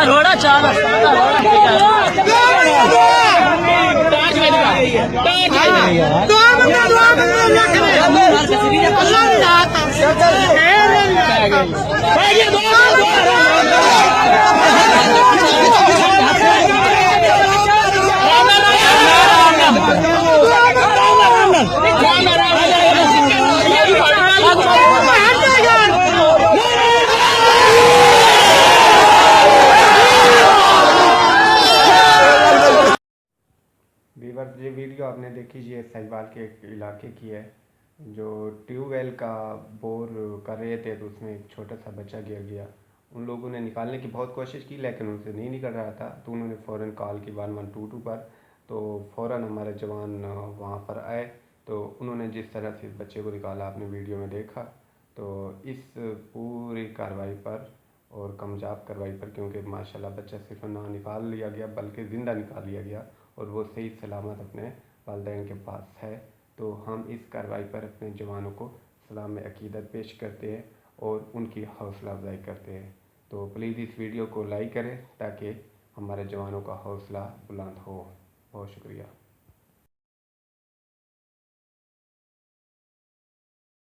रोड़ा चाल वीवर ये वीडियो आपने देखी, ये साहिवाल के एक इलाके की है जो ट्यूबवेल का बोर कर रहे थे तो उसमें एक छोटा सा बच्चा गिर गया। उन लोगों ने निकालने की बहुत कोशिश की लेकिन उनसे नहीं निकल रहा था, तो उन्होंने फ़ौरन कॉल की 1112 पर। तो फ़ौरन हमारे जवान वहाँ पर आए, तो उन्होंने जिस तरह से इस बच्चे को निकाला आपने वीडियो में देखा। तो इस पूरी कार्रवाई पर और कामयाब कार्रवाई पर, क्योंकि माशाल्लाह बच्चा सिर्फ ना निकाल लिया गया बल्कि ज़िंदा निकाल लिया गया और वो सही सलामत अपने वालिदैन के पास है, तो हम इस कार्रवाई पर अपने जवानों को सलाम में अकीदत पेश करते हैं और उनकी हौसला अफजाई करते हैं। तो प्लीज़ इस वीडियो को लाइक करें ताकि हमारे जवानों का हौसला बुलंद हो। बहुत शुक्रिया।